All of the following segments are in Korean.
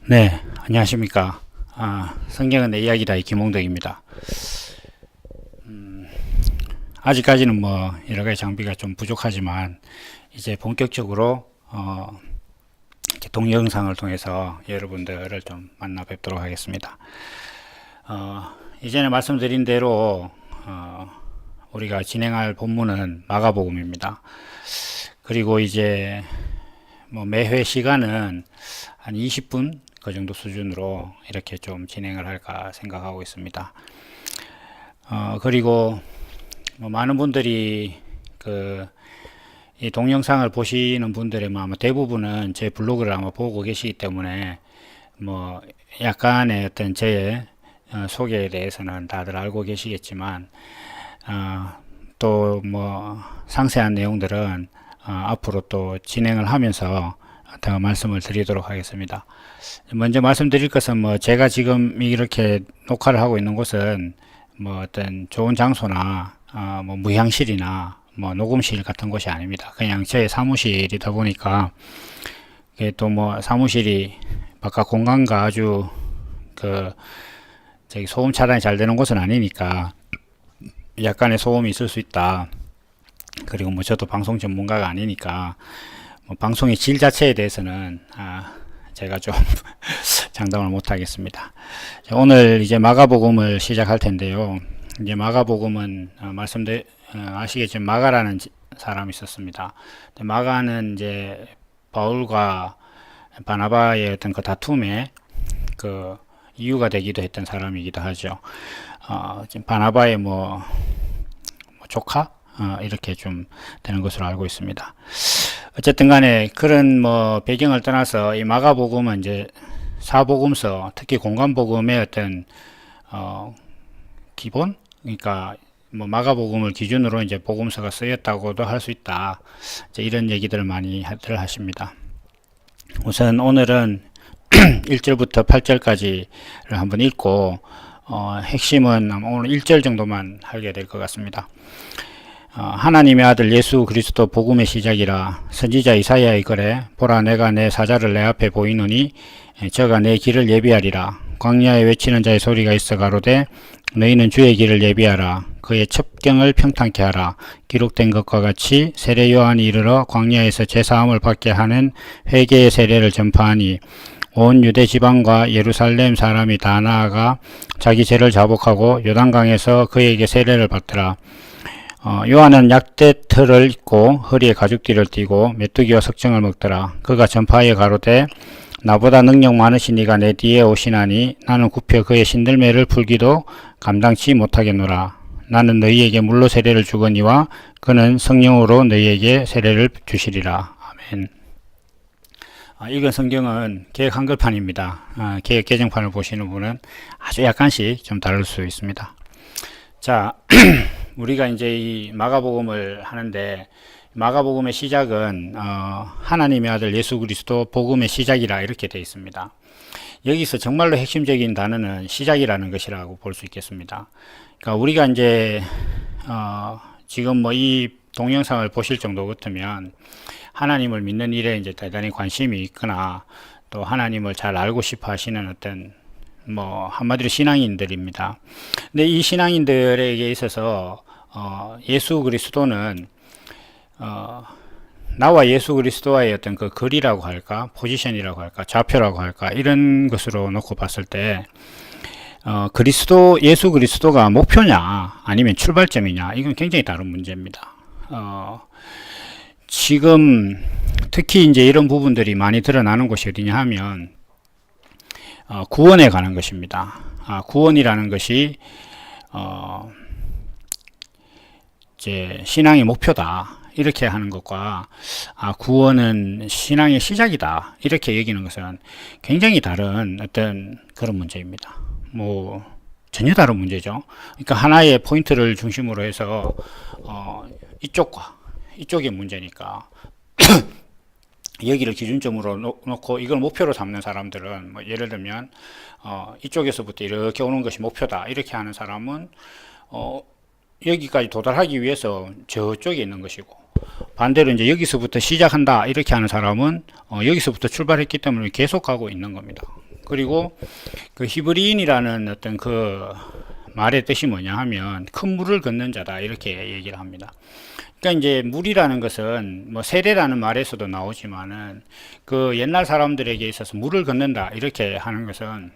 네, 안녕하십니까. 성경은 내 이야기다. 이 김홍덕입니다. 아직까지는 뭐 여러 가지 장비가 좀 부족하지만 이제 본격적으로 이렇게 동영상을 통해서 여러분들을 좀 만나 뵙도록 하겠습니다. 이전에 말씀드린 대로 우리가 진행할 본문은 마가복음입니다. 그리고 이제 뭐 매회 시간은 한 20분 그 정도 수준으로 이렇게 좀 진행을 할까 생각하고 있습니다. 그리고 뭐 많은 분들이 이 동영상을 보시는 분들의 뭐 아마 대부분은 제 블로그를 아마 보고 계시기 때문에 뭐 약간의 어떤 제 소개에 대해서는 다들 알고 계시겠지만 또 뭐 상세한 내용들은 앞으로 또 진행을 하면서 더 말씀을 드리도록 하겠습니다. 먼저 말씀드릴 것은 뭐 제가 지금 이렇게 녹화를 하고 있는 곳은 뭐 어떤 좋은 장소나 뭐 무향실이나 뭐 녹음실 같은 곳이 아닙니다. 그냥 제 사무실이다 보니까 또 뭐 사무실이 바깥 공간과 아주 저기 소음 차단이 잘 되는 곳은 아니니까 약간의 소음이 있을 수 있다. 그리고 뭐 저도 방송 전문가가 아니니까 뭐 방송의 질 자체에 대해서는 제가 좀 장담을 못 하겠습니다. 오늘 이제 마가복음을 시작할 텐데요. 이제 마가복음은 아시겠지만 마가라는 사람이 있었습니다. 마가는 이제 바울과 바나바의 어떤 그 다툼에 그 이유가 되기도 했던 사람이기도 하죠. 지금 바나바의 뭐 조카 이렇게 좀 되는 것으로 알고 있습니다. 어쨌든 간에 그런 뭐 배경을 떠나서 이 마가복음은 이제 사복음서, 특히 공간복음의 어떤 기본, 그러니까 뭐 마가복음을 기준으로 이제 복음서가 쓰였다고도 할 수 있다. 이제 이런 얘기들을 많이들 하십니다. 우선 오늘은 1절부터 8절까지를 한번 읽고 핵심은 오늘 1절 정도만 하게 될 것 같습니다. 하나님의 아들 예수 그리스도 복음의 시작이라. 선지자 이사야의 글에 보라 내가 내 사자를 내 앞에 보이노니 저가 내 길을 예비하리라. 광야에 외치는 자의 소리가 있어 가로되 너희는 주의 길을 예비하라. 그의 첩경을 평탄케 하라. 기록된 것과 같이 세례 요한이 이르러 광야에서 제사함을 받게 하는 회개의 세례를 전파하니 온 유대 지방과 예루살렘 사람이 다 나아가 자기 죄를 자복하고 요단강에서 그에게 세례를 받더라. 요한은 약대틀을 입고 허리에 가죽띠를 띠고 메뚜기와 석정을 먹더라. 그가 전파하여 가로되 나보다 능력 많으신 이가 내 뒤에 오시나니 나는 굽혀 그의 신들매를 풀기도 감당치 못하겠노라. 나는 너희에게 물로 세례를 주거니와 그는 성령으로 너희에게 세례를 주시리라. 아멘. 읽은 성경은 개역 한글판입니다. 개역 개정판을 보시는 분은 아주 약간씩 좀 다를 수 있습니다. 자, 우리가 이제 이 마가복음을 하는데 마가복음의 시작은 하나님의 아들 예수 그리스도 복음의 시작이라 이렇게 되어 있습니다. 여기서 정말로 핵심적인 단어는 시작이라는 것이라고 볼 수 있겠습니다. 그러니까 우리가 이제 지금 뭐 이 동영상을 보실 정도 같으면 하나님을 믿는 일에 이제 대단히 관심이 있거나 또 하나님을 잘 알고 싶어 하시는 어떤 뭐 한마디로 신앙인들입니다. 근데 이 신앙인들에게 있어서 예수 그리스도는 나와 예수 그리스도와의 어떤 그 거리라고 할까, 포지션이라고 할까, 좌표라고 할까 이런 것으로 놓고 봤을 때 예수 그리스도가 목표냐 아니면 출발점이냐 이건 굉장히 다른 문제입니다. 지금 특히 이제 이런 부분들이 많이 드러나는 곳이 어디냐 하면 구원에 관한 것입니다. 구원이라는 것이 이제 신앙의 목표다 이렇게 하는 것과 구원은 신앙의 시작이다 이렇게 여기는 것은 굉장히 다른 어떤 그런 문제입니다. 뭐 전혀 다른 문제죠. 그러니까 하나의 포인트를 중심으로 해서 이쪽과 이쪽의 문제니까 여기를 기준점으로 놓고 이걸 목표로 삼는 사람들은 뭐 예를 들면 이쪽에서부터 이렇게 오는 것이 목표다 이렇게 하는 사람은 여기까지 도달하기 위해서 저쪽에 있는 것이고, 반대로 이제 여기서부터 시작한다 이렇게 하는 사람은 여기서부터 출발했기 때문에 계속 가고 있는 겁니다. 그리고 그 히브리인이라는 어떤 그 말의 뜻이 뭐냐 하면 큰 물을 걷는 자다 이렇게 얘기를 합니다. 그러니까 이제 물이라는 것은 뭐 세례라는 말에서도 나오지만은 그 옛날 사람들에게 있어서 물을 걷는다 이렇게 하는 것은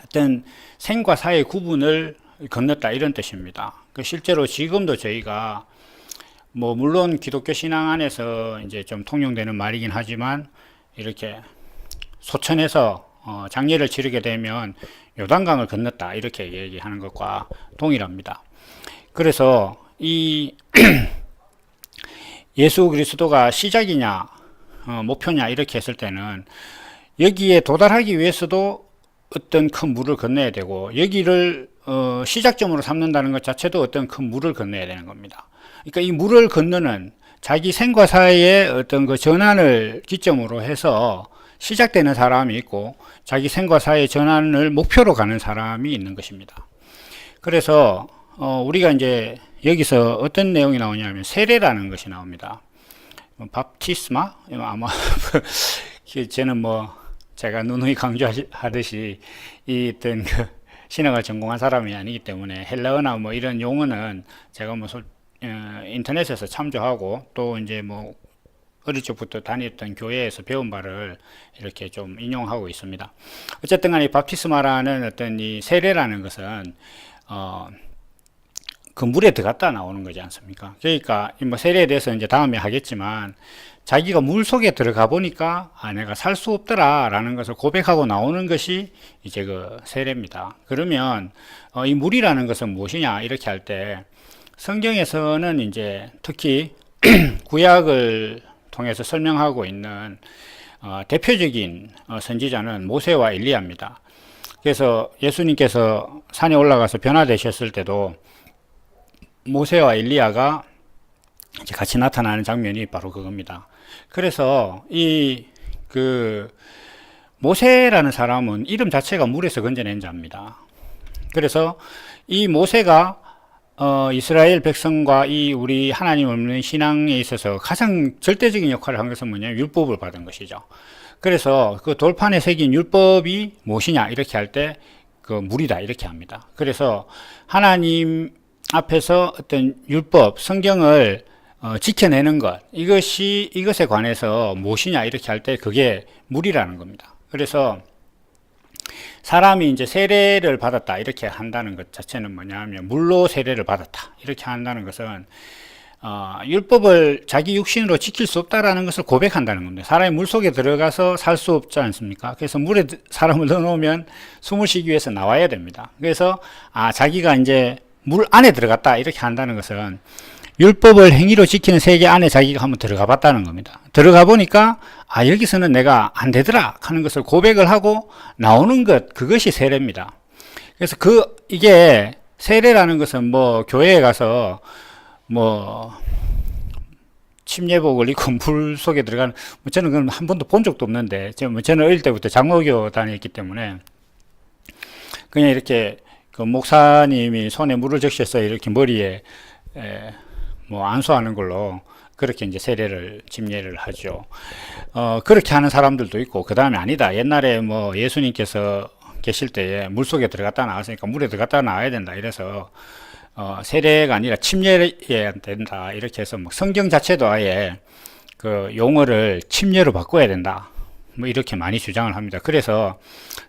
어떤 생과 사의 구분을 건넜다 이런 뜻입니다. 그 실제로 지금도 저희가 뭐 물론 기독교 신앙 안에서 이제 좀 통용되는 말이긴 하지만 이렇게 소천에서 장례를 치르게 되면 요단강을 건넜다 이렇게 얘기하는 것과 동일합니다. 그래서 이 예수 그리스도가 시작이냐 목표냐 이렇게 했을 때는 여기에 도달하기 위해서도 어떤 큰 물을 건너야 되고 여기를 시작점으로 삼는다는 것 자체도 어떤 큰 물을 건너야 되는 겁니다. 그러니까 이 물을 건너는 자기 생과 사의 어떤 그 전환을 기점으로 해서 시작되는 사람이 있고 자기 생과 사의 전환을 목표로 가는 사람이 있는 것입니다. 그래서 우리가 이제 여기서 어떤 내용이 나오냐면 세례라는 것이 나옵니다. 밥티스마 아마 저는 뭐 제가 누누이 강조하듯이 이 어떤 그 신학을 전공한 사람이 아니기 때문에 헬라어나 뭐 이런 용어는 제가 뭐 인터넷에서 참조하고 또 이제 뭐 어릴 적부터 다녔던 교회에서 배운 바를 이렇게 좀 인용하고 있습니다. 어쨌든 간에 바프티스마라는 어떤 이 세례라는 것은 그 물에 들어갔다 나오는 거지 않습니까? 그러니까 뭐 세례에 대해서 이제 다음에 하겠지만 자기가 물 속에 들어가 보니까 내가 살 수 없더라 라는 것을 고백하고 나오는 것이 이제 그 세례입니다. 그러면 이 물이라는 것은 무엇이냐 이렇게 할 때 성경에서는 이제 특히 구약을 통해서 설명하고 있는 대표적인 선지자는 모세와 엘리야입니다. 그래서 예수님께서 산에 올라가서 변화되셨을 때도 모세와 엘리야가 같이 나타나는 장면이 바로 그겁니다. 그래서 이 모세라는 사람은 이름 자체가 물에서 건져낸 자입니다. 그래서 이 모세가 이스라엘 백성과 이 우리 하나님을 믿는 신앙에 있어서 가장 절대적인 역할을 한 것은 뭐냐면 율법을 받은 것이죠. 그래서 그 돌판에 새긴 율법이 무엇이냐 이렇게 할 때 그 물이다 이렇게 합니다. 그래서 하나님 앞에서 어떤 율법, 성경을 지켜내는 것, 이것에 관해서 무엇이냐 이렇게 할 때 그게 물이라는 겁니다. 그래서 사람이 이제 세례를 받았다 이렇게 한다는 것 자체는 뭐냐면 물로 세례를 받았다 이렇게 한다는 것은 율법을 자기 육신으로 지킬 수 없다라는 것을 고백한다는 겁니다. 사람이 물 속에 들어가서 살 수 없지 않습니까? 그래서 물에 사람을 넣어놓으면 숨을 쉬기 위해서 나와야 됩니다. 그래서 자기가 이제 물 안에 들어갔다 이렇게 한다는 것은 율법을 행위로 지키는 세계 안에 자기가 한번 들어가 봤다는 겁니다. 들어가 보니까 여기서는 내가 안 되더라 하는 것을 고백을 하고 나오는 것, 그것이 세례입니다. 그래서 이게 세례라는 것은 뭐 교회에 가서 뭐 침례복을 입고 물 속에 들어가는, 저는 그건 한 번도 본 적도 없는데, 저는 어릴 때부터 장로교 다녔기 때문에 그냥 이렇게 그 목사님이 손에 물을 적셔서 이렇게 머리에 뭐 안수하는 걸로 그렇게 이제 세례를 침례를 하죠. 그렇게 하는 사람들도 있고, 그 다음에 아니다, 옛날에 뭐 예수님께서 계실 때에 물 속에 들어갔다 나왔으니까 물에 들어갔다 나와야 된다 이래서 세례가 아니라 침례해야 된다 이렇게 해서 뭐 성경 자체도 아예 그 용어를 침례로 바꿔야 된다 뭐 이렇게 많이 주장을 합니다. 그래서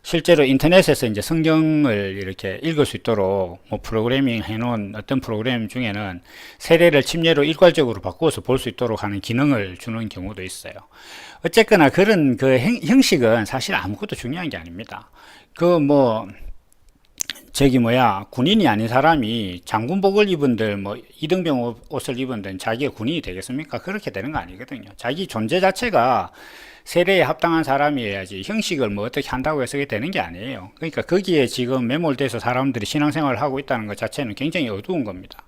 실제로 인터넷에서 이제 성경을 이렇게 읽을 수 있도록 뭐 프로그래밍 해놓은 어떤 프로그램 중에는 세례를 침례로 일괄적으로 바꾸어서 볼 수 있도록 하는 기능을 주는 경우도 있어요. 어쨌거나 그런 그 형식은 사실 아무것도 중요한 게 아닙니다. 군인이 아닌 사람이 장군복을 입은들 뭐 이등병 옷을 입은들 자기가 군인이 되겠습니까? 그렇게 되는 거 아니거든요. 자기 존재 자체가 세례에 합당한 사람이어야지 형식을 뭐 어떻게 한다고 해서 그게 되는 게 아니에요. 그러니까 거기에 지금 매몰돼서 사람들이 신앙생활을 하고 있다는 것 자체는 굉장히 어두운 겁니다.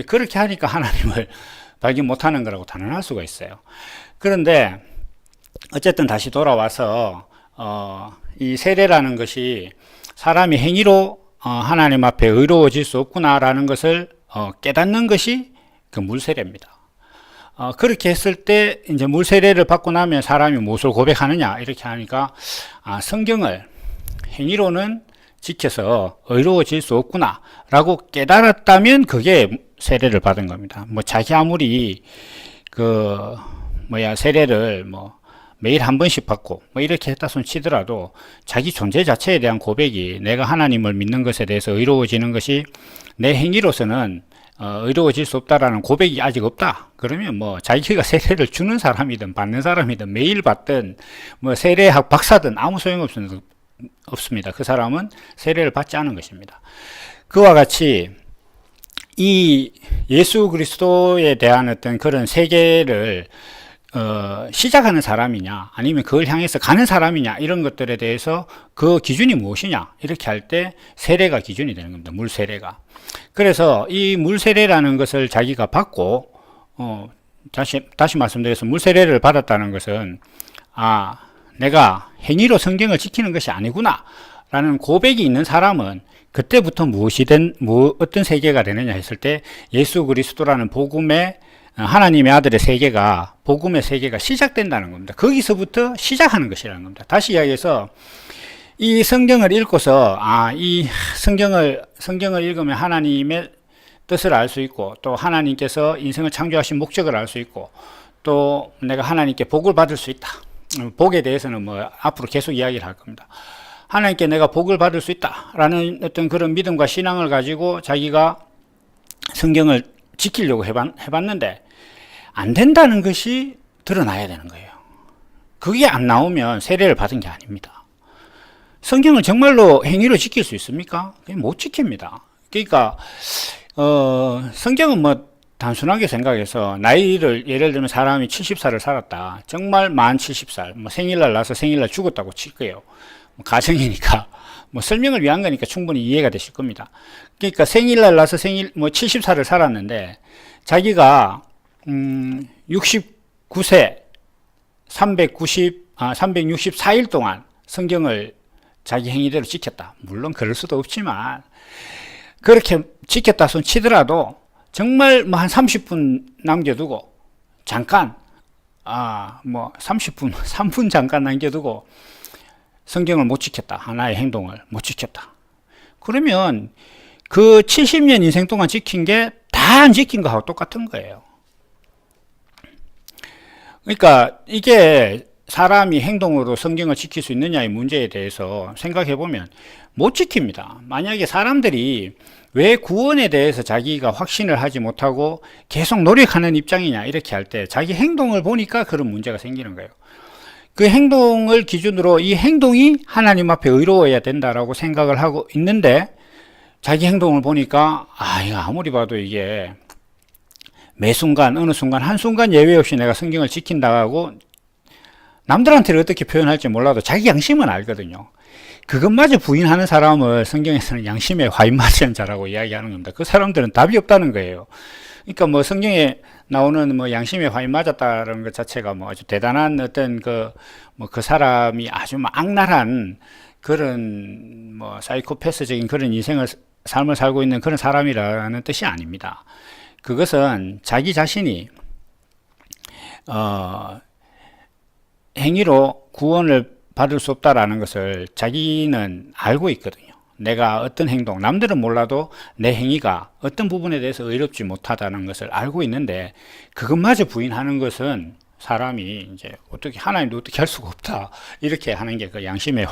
그렇게 하니까 하나님을 발견 못하는 거라고 단언할 수가 있어요. 그런데 어쨌든 다시 돌아와서 이 세례라는 것이 사람이 행위로 하나님 앞에 의로워질 수 없구나라는 것을 깨닫는 것이 그 물세례입니다. 그렇게 했을 때 이제 물세례를 받고 나면 사람이 무엇을 고백하느냐 이렇게 하니까 성경을 행위로는 지켜서 의로워질 수 없구나 라고 깨달았다면 그게 세례를 받은 겁니다. 뭐 자기 아무리 세례를 매일 한 번씩 받고 이렇게 했다 손 치더라도 자기 존재 자체에 대한 고백이 내가 하나님을 믿는 것에 대해서 의로워지는 것이 내 행위로서는 의로워질 수 없다라는 고백이 아직 없다. 그러면 자기가 세례를 주는 사람이든 받는 사람이든 매일 받든 세례학 박사든 아무 소용없습니다. 그 사람은 세례를 받지 않은 것입니다. 그와 같이 이 예수 그리스도에 대한 어떤 그런 세계를 시작하는 사람이냐 아니면 그걸 향해서 가는 사람이냐 이런 것들에 대해서 그 기준이 무엇이냐 이렇게 할 때 세례가 기준이 되는 겁니다. 물 세례가. 그래서 이 물 세례라는 것을 자기가 받고 다시 말씀드려서 물 세례를 받았다는 것은 내가 행위로 성경을 지키는 것이 아니구나 라는 고백이 있는 사람은 그때부터 어떤 세계가 되느냐 했을 때 예수 그리스도라는 복음의 하나님의 아들의 세계가 복음의 세계가 시작된다는 겁니다. 거기서부터 시작하는 것이라는 겁니다. 다시 이야기해서 이 성경을 읽고서 이 성경을 읽으면 하나님의 뜻을 알 수 있고 또 하나님께서 인생을 창조하신 목적을 알 수 있고 또 내가 하나님께 복을 받을 수 있다. 복에 대해서는 앞으로 계속 이야기를 할 겁니다. 하나님께 내가 복을 받을 수 있다라는 어떤 그런 믿음과 신앙을 가지고 자기가 성경을 지키려고 해봤는데 안 된다는 것이 드러나야 되는 거예요. 그게 안 나오면 세례를 받은 게 아닙니다. 성경을 정말로 행위로 지킬 수 있습니까? 못 지킵니다. 그러니까 성경은 단순하게 생각해서 나이를 예를 들면 사람이 70살을 살았다. 정말 만 70살 생일날 나서 생일날 죽었다고 칠 거예요. 가정이니까 설명을 위한 거니까 충분히 이해가 되실 겁니다. 그러니까 생일날 나서 70살을 살았는데 자기가 69세 364일 동안 성경을 자기 행위대로 지켰다. 물론 그럴 수도 없지만 그렇게 지켰다 손 치더라도 정말 한 30분 남겨두고 잠깐 30분 3분 잠깐 남겨두고 성경을 못 지켰다. 하나의 행동을 못 지켰다. 그러면 그 70년 인생 동안 지킨 게 다 안 지킨 거하고 똑같은 거예요. 그러니까 이게 사람이 행동으로 성경을 지킬 수 있느냐의 문제에 대해서 생각해 보면 못 지킵니다. 만약에 사람들이 왜 구원에 대해서 자기가 확신을 하지 못하고 계속 노력하는 입장이냐 이렇게 할 때 자기 행동을 보니까 그런 문제가 생기는 거예요. 그 행동을 기준으로 이 행동이 하나님 앞에 의로워야 된다라고 생각을 하고 있는데 자기 행동을 보니까 이거 아무리 봐도 이게 매 순간 어느 순간 한순간 예외 없이 내가 성경을 지킨다고 남들한테는 어떻게 표현할지 몰라도 자기 양심은 알거든요. 그것마저 부인하는 사람을 성경에서는 양심에 화인 맞은 자라고 이야기하는 겁니다. 그 사람들은 답이 없다는 거예요. 그러니까 성경에 나오는 양심에 화인 맞았다는 것 자체가 아주 대단한 어떤 그 사람이 아주 악랄한 그런 사이코패스적인 그런 삶을 살고 있는 그런 사람이라는 뜻이 아닙니다. 그것은 자기 자신이 행위로 구원을 받을 수 없다라는 것을 자기는 알고 있거든요. 내가 어떤 행동, 남들은 몰라도 내 행위가 어떤 부분에 대해서 의롭지 못하다는 것을 알고 있는데 그것마저 부인하는 것은 사람이 이제 하나님도 어떻게 할 수가 없다. 이렇게 하는 게 그 양심의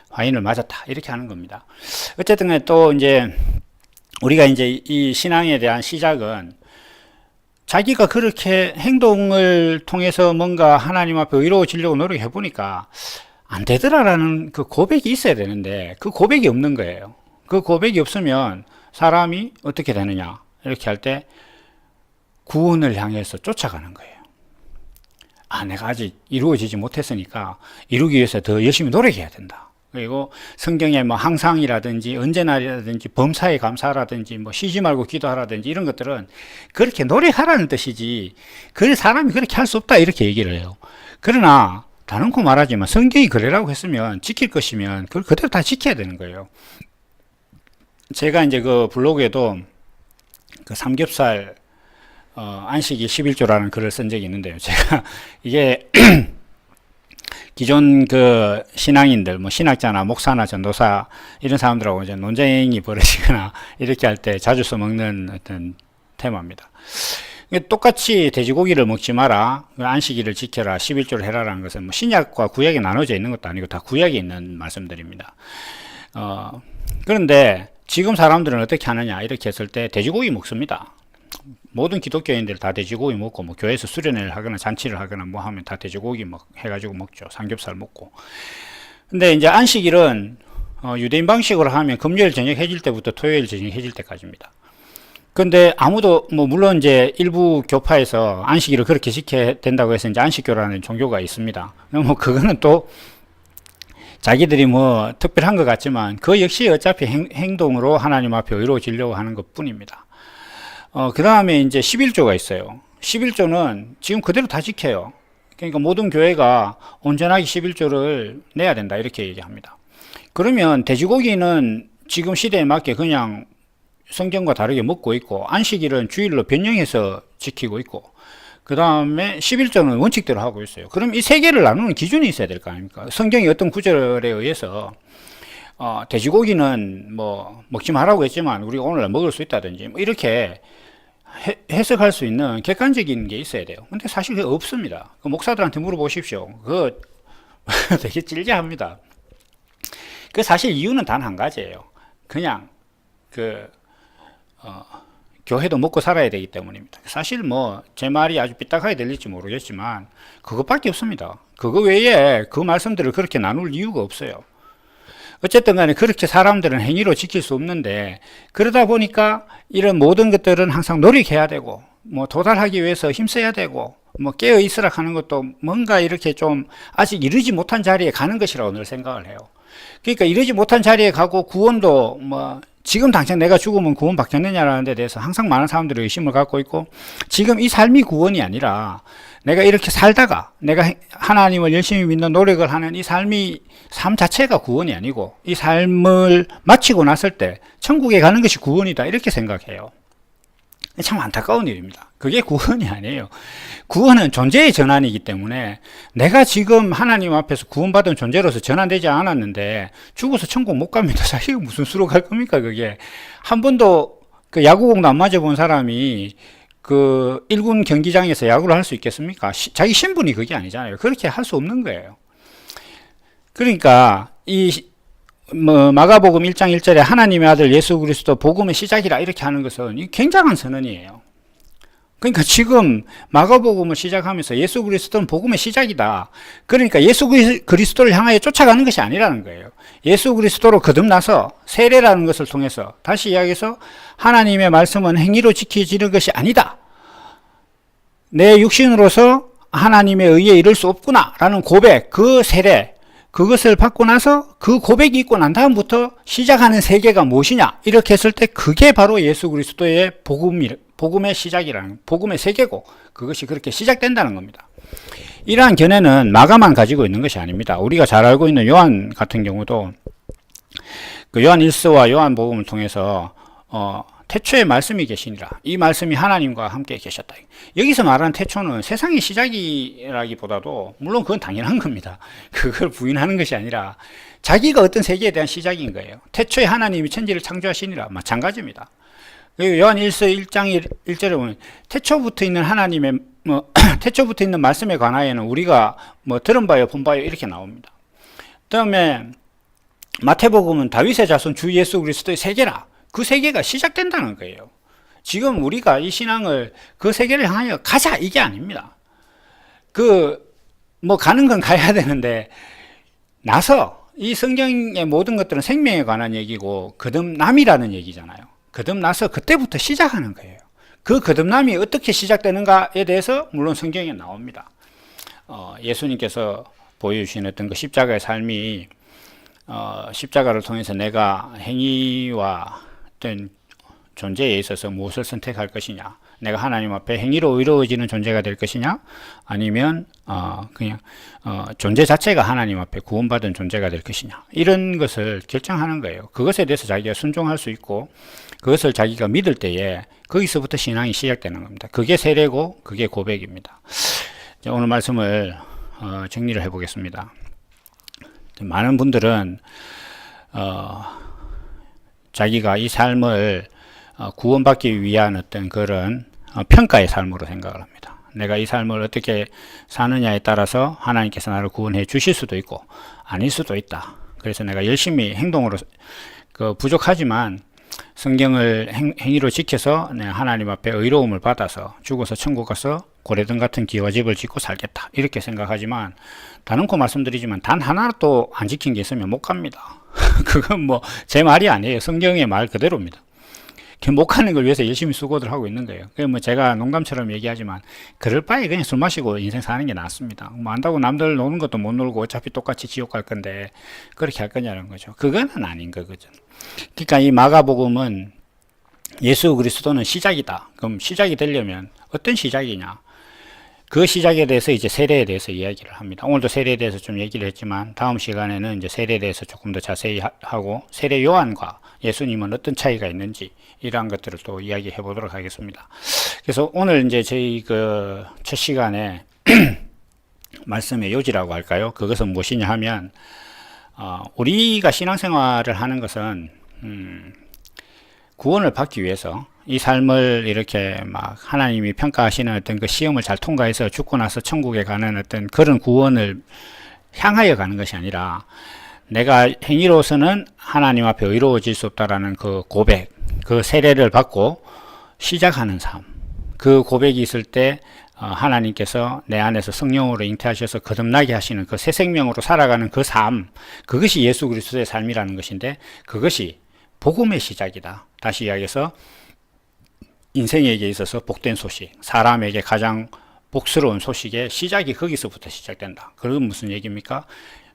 화인을 맞았다. 이렇게 하는 겁니다. 어쨌든 또 이제 우리가 이제 이 신앙에 대한 시작은 자기가 그렇게 행동을 통해서 뭔가 하나님 앞에 의로워지려고 노력해 보니까 안 되더라라는 그 고백이 있어야 되는데 그 고백이 없는 거예요. 그 고백이 없으면 사람이 어떻게 되느냐 이렇게 할 때 구원을 향해서 쫓아가는 거예요. 내가 아직 이루어지지 못했으니까 이루기 위해서 더 열심히 노력해야 된다. 그리고 성경에 항상이라든지 언제나라든지 범사에 감사라든지 쉬지 말고 기도하라든지 이런 것들은 그렇게 노력하라는 뜻이지 그 사람이 그렇게 할 수 없다 이렇게 얘기를 해요. 그러나 다른코 말하지만 성경이 그래라고 했으면 지킬 것이면 그걸 그대로 다 지켜야 되는 거예요. 제가 이제 그 블로그에도 그 삼겹살 안식이 11조라는 글을 쓴 적이 있는데요. 제가 이게 기존 그 신앙인들, 뭐 신학자나 목사나 전도사 이런 사람들하고 이제 논쟁이 벌어지거나 이렇게 할 때 자주 써먹는 어떤 테마입니다. 똑같이 돼지고기를 먹지 마라, 안식일을 지켜라, 11조를 해라라는 것은 뭐 신약과 구약에 나눠져 있는 것도 아니고 다 구약에 있는 말씀들입니다. 그런데 지금 사람들은 어떻게 하느냐 이렇게 했을 때 돼지고기 먹습니다. 모든 기독교인들 다 돼지고기 먹고, 뭐 교회에서 수련회를 하거나 잔치를 하거나 뭐 하면 다 돼지고기 해가지고 먹죠. 삼겹살 먹고. 근데 이제 안식일은 유대인 방식으로 하면 금요일 저녁 해질 때부터 토요일 저녁 해질 때까지입니다. 근데 아무도 뭐 물론 이제 일부 교파에서 안식일을 그렇게 지켜야 된다고 해서 이제 안식교라는 종교가 있습니다. 뭐 그거는 또 자기들이 뭐 특별한 것 같지만 그 역시 어차피 행동으로 하나님 앞에 의로워지려고 하는 것 뿐입니다. 그 다음에 이제 11조가 있어요. 11조는 지금 그대로 다 지켜요. 그러니까 모든 교회가 온전하게 11조를 내야 된다 이렇게 얘기합니다. 그러면 돼지고기는 지금 시대에 맞게 그냥 성경과 다르게 먹고 있고, 안식일은 주일로 변형해서 지키고 있고, 그 다음에 11조는 원칙대로 하고 있어요. 그럼 이 세 개를 나누는 기준이 있어야 될 거 아닙니까? 성경의 어떤 구절에 의해서 돼지고기는 뭐 먹지 말라고 했지만 우리가 오늘날 먹을 수 있다든지 뭐 이렇게 해석할 수 있는 객관적인 게 있어야 돼요. 근데 사실 그게 없습니다. 그 목사들한테 물어보십시오. 그거 되게 찔려합니다. 그 사실 이유는 단 한 가지예요. 그냥 교회도 먹고 살아야 되기 때문입니다. 사실 뭐 제 말이 아주 삐딱하게 들릴지 모르겠지만 그것밖에 없습니다. 그거 외에 그 말씀들을 그렇게 나눌 이유가 없어요. 어쨌든 간에 그렇게 사람들은 행위로 지킬 수 없는데, 그러다 보니까 이런 모든 것들은 항상 노력해야 되고, 뭐 도달하기 위해서 힘써야 되고, 뭐 깨어 있으라 하는 것도 뭔가 이렇게 좀 아직 이르지 못한 자리에 가는 것이라고 늘 생각을 해요. 그러니까 이르지 못한 자리에 가고 구원도 뭐 지금 당장 내가 죽으면 구원 받겠느냐라는 데 대해서 항상 많은 사람들이 의심을 갖고 있고, 지금 이 삶이 구원이 아니라 내가 이렇게 살다가 내가 하나님을 열심히 믿는 노력을 하는 이 삶 자체가 구원이 아니고, 이 삶을 마치고 났을 때 천국에 가는 것이 구원이다 이렇게 생각해요. 참 안타까운 일입니다. 그게 구원이 아니에요. 구원은 존재의 전환이기 때문에 내가 지금 하나님 앞에서 구원받은 존재로서 전환되지 않았는데 죽어서 천국 못 갑니다. 자기가 무슨 수로 갈 겁니까? 그게 한 번도 그 야구공도 안 맞아본 사람이 그 1군 경기장에서 야구를 할 수 있겠습니까? 자기 신분이 그게 아니잖아요. 그렇게 할 수 없는 거예요. 그러니까 마가복음 1장 1절에 하나님의 아들 예수 그리스도 복음의 시작이라 이렇게 하는 것은 굉장한 선언이에요. 그러니까 지금 마가복음을 시작하면서 예수 그리스도는 복음의 시작이다. 그러니까 예수 그리스도를 향하여 쫓아가는 것이 아니라는 거예요. 예수 그리스도로 거듭나서 세례라는 것을 통해서, 다시 이야기해서 하나님의 말씀은 행위로 지켜지는 것이 아니다. 내 육신으로서 하나님의 의에 이를 수 없구나 라는 고백, 그 세례, 그것을 받고 나서 그 고백이 있고 난 다음부터 시작하는 세계가 무엇이냐 이렇게 했을 때 그게 바로 예수 그리스도의 복음의 시작이라는, 복음의 세계고, 그것이 그렇게 시작된다는 겁니다. 이러한 견해는 마가만 가지고 있는 것이 아닙니다. 우리가 잘 알고 있는 요한 같은 경우도 그 요한 1서와 요한 복음을 통해서 태초에 말씀이 계시니라, 이 말씀이 하나님과 함께 계셨다. 여기서 말하는 태초는 세상의 시작이라기보다도, 물론 그건 당연한 겁니다. 그걸 부인하는 것이 아니라 자기가 어떤 세계에 대한 시작인 거예요. 태초에 하나님이 천지를 창조하시니라, 마찬가지입니다. 요한 1서 1장 1절에 보면 태초부터 있는 하나님의 태초부터 있는 말씀에 관하여는 우리가 들은 바요 본 바요 이렇게 나옵니다. 그다음에 마태복음은 다윗의 자손 주 예수 그리스도의 세계라, 그 세계가 시작된다는 거예요. 지금 우리가 이 신앙을 그 세계를 향하여 가자 이게 아닙니다. 가는 건 가야 되는데, 나서 이 성경의 모든 것들은 생명에 관한 얘기고 거듭남이라는 얘기잖아요. 거듭나서 그때부터 시작하는 거예요. 그 거듭남이 어떻게 시작되는가에 대해서 물론 성경에 나옵니다. 예수님께서 보여주신 어떤 그 십자가의 삶이 십자가를 통해서 내가 행위와 어떤 존재에 있어서 무엇을 선택할 것이냐, 내가 하나님 앞에 행위로 의로워지는 존재가 될 것이냐, 아니면 그냥 존재 자체가 하나님 앞에 구원받은 존재가 될 것이냐, 이런 것을 결정하는 거예요. 그것에 대해서 자기가 순종할 수 있고 그것을 자기가 믿을 때에 거기서부터 신앙이 시작되는 겁니다. 그게 세례고 그게 고백입니다. 오늘 말씀을 정리를 해보겠습니다. 많은 분들은 자기가 이 삶을 구원받기 위한 어떤 그런 평가의 삶으로 생각을 합니다. 내가 이 삶을 어떻게 사느냐에 따라서 하나님께서 나를 구원해 주실 수도 있고 아닐 수도 있다. 그래서 내가 열심히 행동으로 부족하지만 성경을 행위로 지켜서 하나님 앞에 의로움을 받아서 죽어서 천국 가서 고레등 같은 기와 집을 짓고 살겠다 이렇게 생각하지만 다놓고 말씀드리지만 단 하나도 안 지킨 게 있으면 못 갑니다. 그건 뭐 제 말이 아니에요. 성경의 말 그대로입니다. 못 가는 걸 위해서 열심히 수고들 하고 있는 거예요. 뭐 제가 농담처럼 얘기하지만 그럴 바에 그냥 술 마시고 인생 사는 게 낫습니다. 뭐 안다고 남들 노는 것도 못 놀고 어차피 똑같이 지옥 갈 건데 그렇게 할 거냐는 거죠. 그거는 아닌 거거든. 그러니까 이 마가복음은 예수 그리스도는 시작이다. 그럼 시작이 되려면 어떤 시작이냐? 그 시작에 대해서 이제 세례에 대해서 이야기를 합니다. 오늘도 세례에 대해서 좀 얘기를 했지만 다음 시간에는 이제 세례에 대해서 조금 더 자세히 하고 세례 요한과 예수님은 어떤 차이가 있는지 이러한 것들을 또 이야기해 보도록 하겠습니다. 그래서 오늘 이제 저희 그 첫 시간에 말씀의 요지라고 할까요? 그것은 무엇이냐 하면 우리가 신앙생활을 하는 것은 구원을 받기 위해서 이 삶을 이렇게 막 하나님이 평가하시는 어떤 그 시험을 잘 통과해서 죽고 나서 천국에 가는 어떤 그런 구원을 향하여 가는 것이 아니라 내가 행위로서는 하나님 앞에 의로워질 수 없다라는 그 고백, 그 세례를 받고 시작하는 삶, 그 고백이 있을 때 하나님께서 내 안에서 성령으로 잉태하셔서 거듭나게 하시는 그 새 생명으로 살아가는 그 삶, 그것이 예수 그리스도의 삶이라는 것인데 그것이 복음의 시작이다. 다시 이야기해서 인생에게 있어서 복된 소식, 사람에게 가장 복스러운 소식의 시작이 거기서부터 시작된다. 그건 무슨 얘기입니까?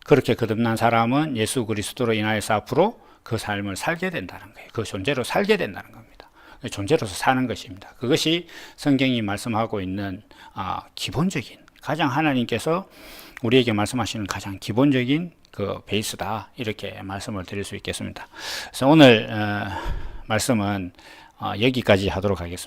그렇게 거듭난 사람은 예수 그리스도로 인하여서 앞으로 그 삶을 살게 된다는 거예요. 그 존재로 살게 된다는 겁니다. 존재로서 사는 것입니다. 그것이 성경이 말씀하고 있는 기본적인, 가장 하나님께서 우리에게 말씀하시는 가장 기본적인 그 베이스다. 이렇게 말씀을 드릴 수 있겠습니다. 그래서 오늘 말씀은 여기까지 하도록 하겠습니다.